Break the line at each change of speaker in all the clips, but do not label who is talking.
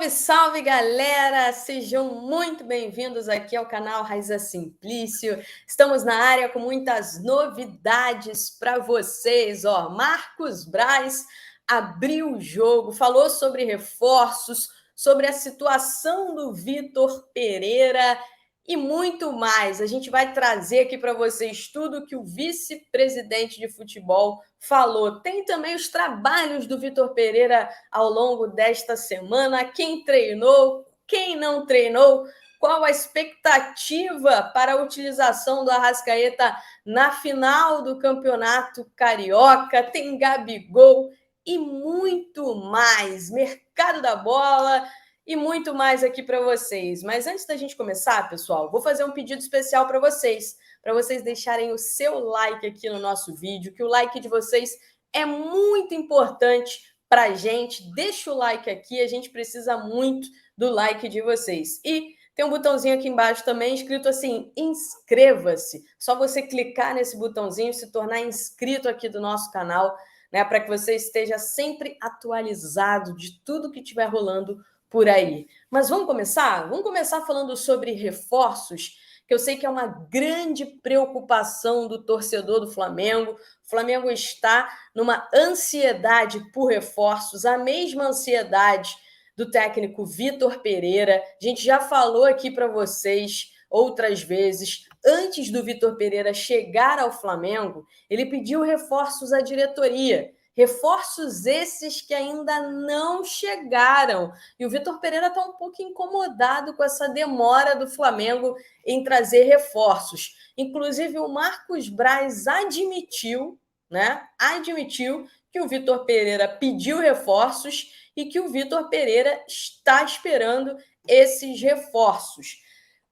Salve, salve, galera! Sejam muito bem-vindos aqui ao canal Raiza Simplício. Estamos na área com muitas novidades para vocês. Marcos Braz abriu o jogo, falou sobre reforços, sobre a situação do Vitor Pereira e muito mais. A gente vai trazer aqui para vocês tudo que o vice-presidente de futebol falou. Tem também os trabalhos do Vitor Pereira ao longo desta semana. Quem treinou, quem não treinou, qual a expectativa para a utilização do Arrascaeta na final do Campeonato Carioca. Tem Gabigol e muito mais. Mercado da bola e muito mais aqui para vocês. Mas antes da gente começar, pessoal, vou fazer um pedido especial para vocês deixarem o seu like aqui no nosso vídeo, que o like de vocês é muito importante para a gente. Deixa o like aqui, a gente precisa muito do like de vocês. E tem um botãozinho aqui embaixo também escrito assim, inscreva-se. Só você clicar nesse botãozinho e se tornar inscrito aqui do nosso canal, né, para que você esteja sempre atualizado de tudo que estiver rolando por aí. Mas vamos começar? Vamos começar falando sobre reforços, que eu sei que é uma grande preocupação do torcedor do Flamengo. O Flamengo está numa ansiedade por reforços, a mesma ansiedade do técnico Vitor Pereira. A gente já falou aqui para vocês outras vezes, antes do Vitor Pereira chegar ao Flamengo, ele pediu reforços à diretoria. Reforços esses que ainda não chegaram. E o Vitor Pereira está um pouco incomodado com essa demora do Flamengo em trazer reforços. Inclusive, o Marcos Braz admitiu que o Vitor Pereira pediu reforços e que o Vitor Pereira está esperando esses reforços.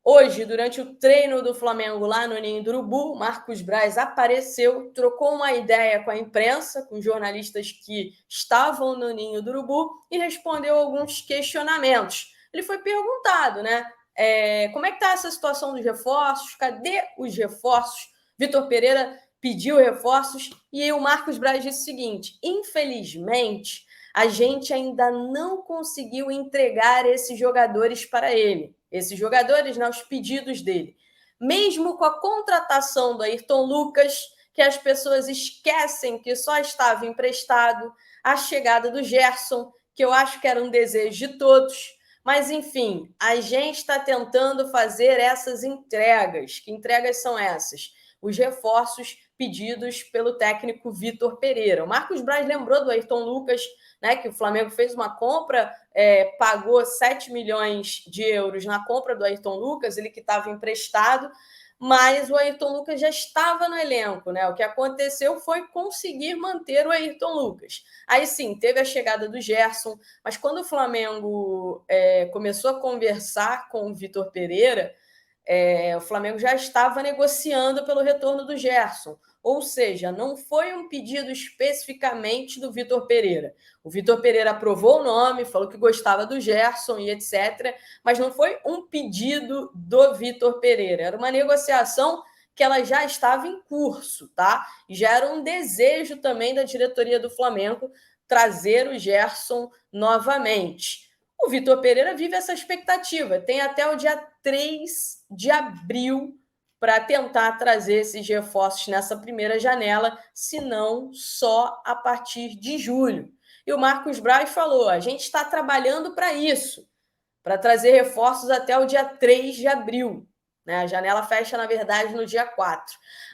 Hoje, durante o treino do Flamengo lá no Ninho do Urubu, Marcos Braz apareceu, trocou uma ideia com a imprensa, com jornalistas que estavam no Ninho do Urubu e respondeu alguns questionamentos. Ele foi perguntado, como é que está essa situação dos reforços? Cadê os reforços? Vitor Pereira pediu reforços e o Marcos Braz disse o seguinte: infelizmente, a gente ainda não conseguiu entregar esses jogadores para ele. Esses jogadores, os pedidos dele. Mesmo com a contratação do Ayrton Lucas, que as pessoas esquecem que só estava emprestado, a chegada do Gerson, que eu acho que era um desejo de todos. Mas, enfim, a gente está tentando fazer essas entregas. Que entregas são essas? Os reforços pedidos pelo técnico Vitor Pereira. O Marcos Braz lembrou do Ayrton Lucas, que o Flamengo fez uma compra, pagou 7 milhões de euros na compra do Ayrton Lucas, ele que estava emprestado, mas o Ayrton Lucas já estava no elenco, O que aconteceu foi conseguir manter o Ayrton Lucas. Aí sim, teve a chegada do Gerson, mas quando o Flamengo começou a conversar com o Vitor Pereira, o Flamengo já estava negociando pelo retorno do Gerson. Ou seja, não foi um pedido especificamente do Vitor Pereira. O Vitor Pereira aprovou o nome, falou que gostava do Gerson e etc., mas não foi um pedido do Vitor Pereira. Era uma negociação que ela já estava em curso, tá? E já era um desejo também da diretoria do Flamengo trazer o Gerson novamente. O Vitor Pereira vive essa expectativa. Tem até o dia 3 de abril para tentar trazer esses reforços nessa primeira janela, se não só a partir de julho. E o Marcos Braz falou, a gente está trabalhando para isso, para trazer reforços até o dia 3 de abril. A janela fecha, na verdade, no dia 4.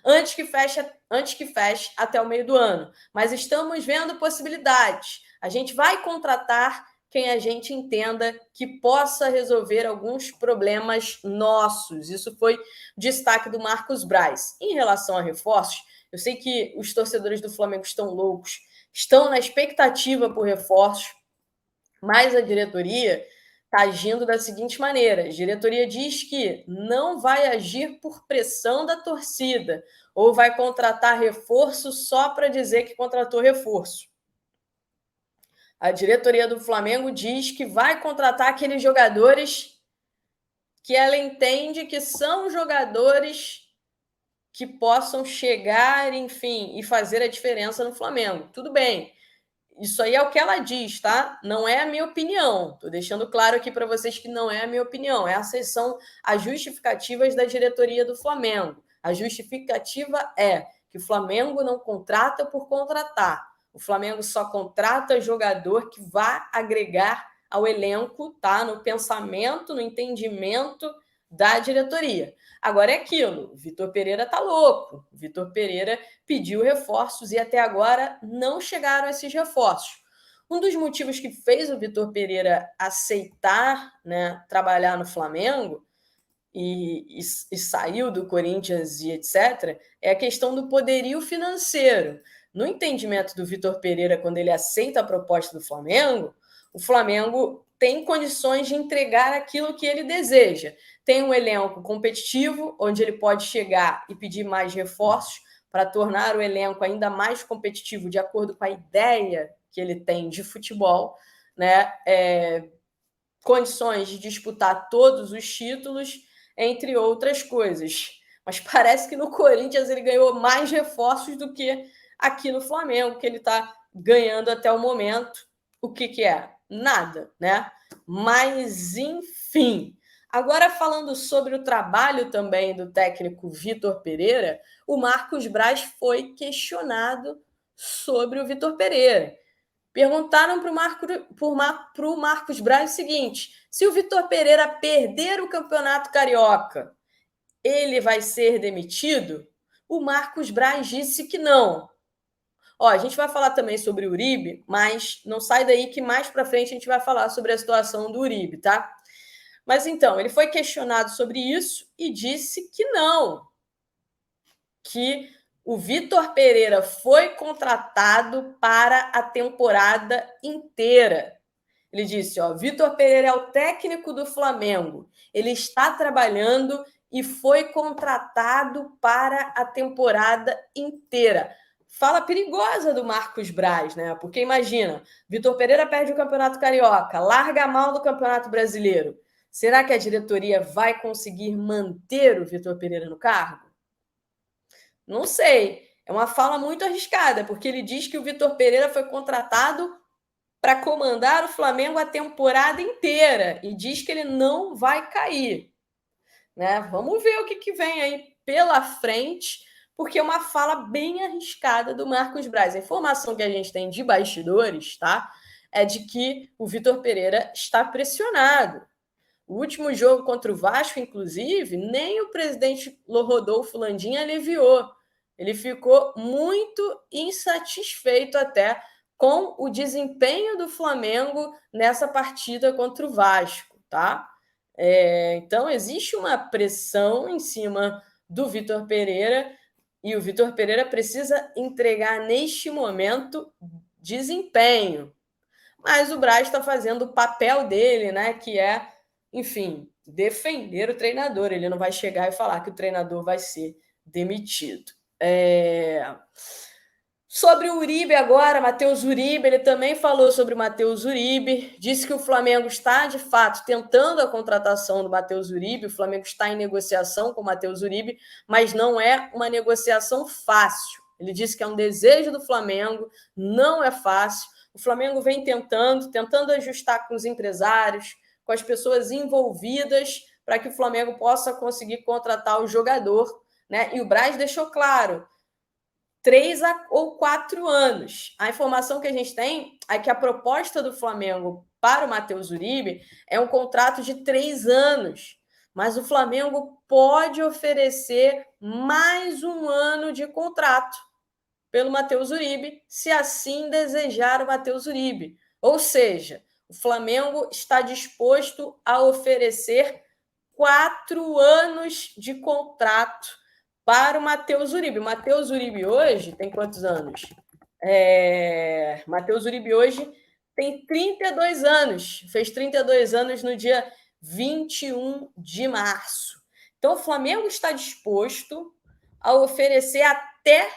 Antes que feche até o meio do ano. Mas estamos vendo possibilidades. A gente vai contratar quem a gente entenda que possa resolver alguns problemas nossos. Isso foi destaque do Marcos Braz. Em relação a reforços, eu sei que os torcedores do Flamengo estão loucos, estão na expectativa por reforços, mas a diretoria está agindo da seguinte maneira: a diretoria diz que não vai agir por pressão da torcida ou vai contratar reforço só para dizer que contratou reforço. A diretoria do Flamengo diz que vai contratar aqueles jogadores que ela entende que são jogadores que possam chegar, enfim, e fazer a diferença no Flamengo. Tudo bem. isso aí é o que ela diz, tá? Não é a minha opinião. Estou deixando claro aqui para vocês que não é a minha opinião. Essas são as justificativas da diretoria do Flamengo. A justificativa é que o Flamengo não contrata por contratar. O Flamengo só contrata jogador que vá agregar ao elenco, tá? No pensamento, no entendimento da diretoria. Agora é aquilo, o Vitor Pereira tá louco. O Vitor Pereira pediu reforços e até agora não chegaram esses reforços. Um dos motivos que fez o Vitor Pereira aceitar, né, trabalhar no Flamengo e saiu do Corinthians e etc., é a questão do poderio financeiro. No entendimento do Vitor Pereira, quando ele aceita a proposta do Flamengo, o Flamengo tem condições de entregar aquilo que ele deseja. Tem um elenco competitivo, onde ele pode chegar e pedir mais reforços para tornar o elenco ainda mais competitivo de acordo com a ideia que ele tem de futebol, né? Condições de disputar todos os títulos, entre outras coisas. Mas parece que no Corinthians ele ganhou mais reforços do que aqui no Flamengo, que ele está ganhando até o momento. O que é? Nada, né? Mas, enfim. Agora, falando sobre o trabalho também do técnico Vitor Pereira, o Marcos Braz foi questionado sobre o Vitor Pereira. Perguntaram para o Marcos Braz o seguinte: se o Vitor Pereira perder o Campeonato Carioca, ele vai ser demitido? O Marcos Braz disse que não. Ó, a gente vai falar também sobre o Uribe, mas não sai daí que mais para frente a gente vai falar sobre a situação do Uribe, tá? Mas então, ele foi questionado sobre isso e disse que não, que o Vitor Pereira foi contratado para a temporada inteira. Ele disse, ó, Vitor Pereira é o técnico do Flamengo. Ele está trabalhando e foi contratado para a temporada inteira. Fala perigosa do Marcos Braz, né? Porque imagina, Vitor Pereira perde o Campeonato Carioca, larga a mão do Campeonato Brasileiro. Será que a diretoria vai conseguir manter o Vitor Pereira no cargo? Não sei. É uma fala muito arriscada, porque ele diz que o Vitor Pereira foi contratado para comandar o Flamengo a temporada inteira e diz que ele não vai cair. Né? Vamos ver o que vem aí pela frente, porque é uma fala bem arriscada do Marcos Braz. A informação que a gente tem de bastidores, tá? É de que o Vitor Pereira está pressionado. O último jogo contra o Vasco, inclusive, nem o presidente Rodolfo Landim aliviou. Ele ficou muito insatisfeito até com o desempenho do Flamengo nessa partida contra o Vasco, tá? Então, existe uma pressão em cima do Vitor Pereira e o Vitor Pereira precisa entregar, neste momento, desempenho. Mas o Braz está fazendo o papel dele, né? Que é, enfim, defender o treinador. Ele não vai chegar e falar que o treinador vai ser demitido. Sobre o Uribe agora, Matheus Uribe, ele também falou sobre o Matheus Uribe, disse que o Flamengo está, de fato, tentando a contratação do Matheus Uribe, o Flamengo está em negociação com o Matheus Uribe, mas não é uma negociação fácil. Ele disse que é um desejo do Flamengo, não é fácil. O Flamengo vem tentando ajustar com os empresários, com as pessoas envolvidas, para que o Flamengo possa conseguir contratar o jogador, né? E o Braz deixou claro, 3 ou 4 anos. A informação que a gente tem é que a proposta do Flamengo para o Matheus Uribe é um contrato de 3 anos, mas o Flamengo pode oferecer mais um ano de contrato pelo Matheus Uribe, se assim desejar o Matheus Uribe. Ou seja, o Flamengo está disposto a oferecer 4 anos de contrato para o Matheus Uribe. O Matheus Uribe hoje tem quantos anos? Matheus Uribe hoje tem 32 anos. Fez 32 anos no dia 21 de março. Então, o Flamengo está disposto a oferecer até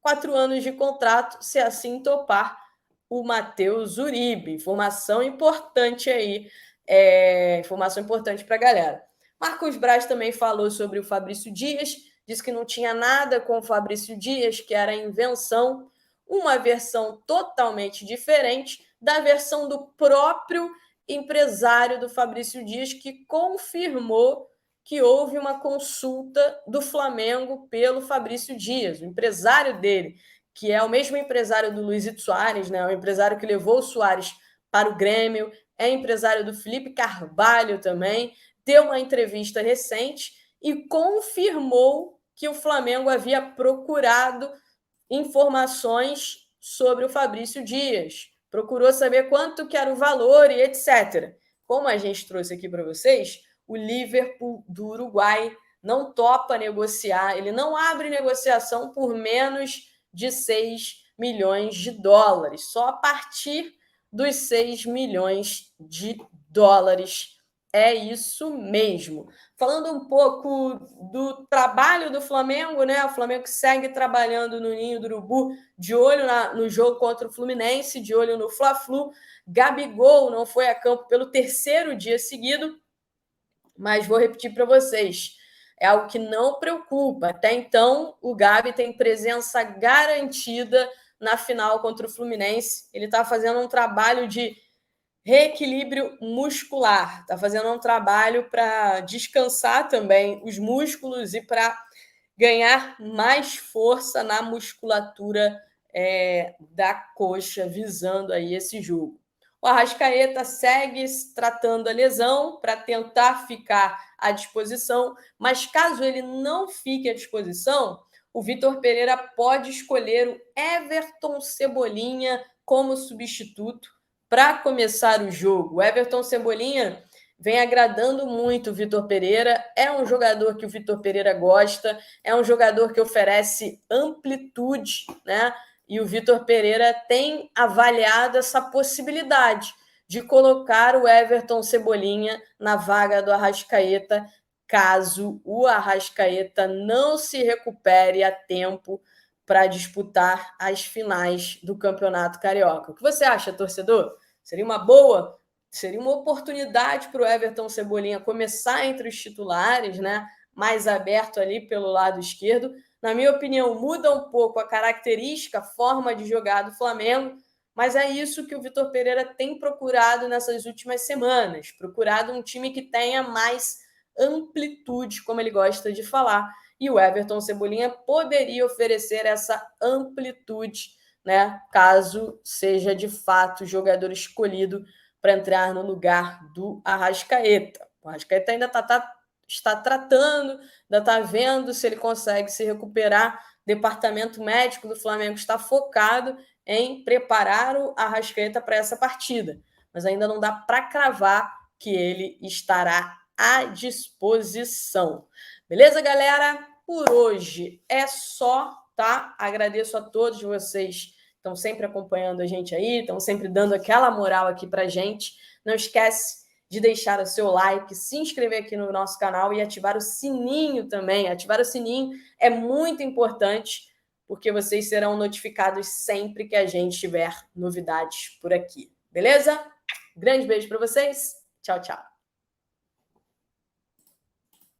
4 anos de contrato, se assim topar o Matheus Uribe. Informação importante aí, informação importante para a galera. Marcos Braz também falou sobre o Fabrício Dias, disse que não tinha nada com o Fabrício Dias, que era invenção. uma versão totalmente diferente da versão do próprio empresário do Fabrício Dias, que confirmou que houve uma consulta do Flamengo pelo Fabrício Dias, o empresário dele, que é o mesmo empresário do Luizito Soares, né? O empresário que levou o Soares para o Grêmio, é empresário do Felipe Carvalho também, deu uma entrevista recente e confirmou que o Flamengo havia procurado informações sobre o Fabrício Dias, procurou saber quanto que era o valor e etc. Como a gente trouxe aqui para vocês, o Liverpool do Uruguai não topa negociar, ele não abre negociação por menos de 6 milhões de dólares, só a partir dos 6 milhões de dólares. É isso mesmo. Falando um pouco do trabalho do Flamengo, né? O Flamengo segue trabalhando no Ninho do Urubu, de olho no jogo contra o Fluminense, de olho no Fla-Flu. Gabigol não foi a campo pelo terceiro dia seguido, mas vou repetir para vocês. É algo que não preocupa. Até então, o Gabi tem presença garantida na final contra o Fluminense. Ele está fazendo um trabalho de reequilíbrio muscular, está fazendo um trabalho para descansar também os músculos e para ganhar mais força na musculatura da coxa, visando aí esse jogo. O Arrascaeta segue tratando a lesão para tentar ficar à disposição, mas caso ele não fique à disposição, o Vitor Pereira pode escolher o Everton Cebolinha como substituto para começar o jogo. O Everton Cebolinha vem agradando muito o Vitor Pereira, é um jogador que o Vitor Pereira gosta, é um jogador que oferece amplitude, né? E o Vitor Pereira tem avaliado essa possibilidade de colocar o Everton Cebolinha na vaga do Arrascaeta, caso o Arrascaeta não se recupere a tempo para disputar as finais do Campeonato Carioca. O que você acha, torcedor? Seria uma boa? Seria uma oportunidade para o Everton Cebolinha começar entre os titulares, né? Mais aberto ali pelo lado esquerdo. Na minha opinião, muda um pouco a característica, a forma de jogar do Flamengo, mas é isso que o Vitor Pereira tem procurado nessas últimas semanas, procurado um time que tenha mais amplitude, como ele gosta de falar, e o Everton Cebolinha poderia oferecer essa amplitude, né, caso seja de fato o jogador escolhido para entrar no lugar do Arrascaeta. O Arrascaeta ainda está tratando, ainda está vendo se ele consegue se recuperar. O departamento médico do Flamengo está focado em preparar o Arrascaeta para essa partida, mas ainda não dá para cravar que ele estará à disposição. Beleza, galera? Por hoje é só, tá? Agradeço a todos vocês que estão sempre acompanhando a gente aí, estão sempre dando aquela moral aqui pra gente. Não esquece de deixar o seu like, se inscrever aqui no nosso canal e ativar o sininho também. Ativar o sininho é muito importante, porque vocês serão notificados sempre que a gente tiver novidades por aqui. Beleza? Grande beijo para vocês. Tchau, tchau.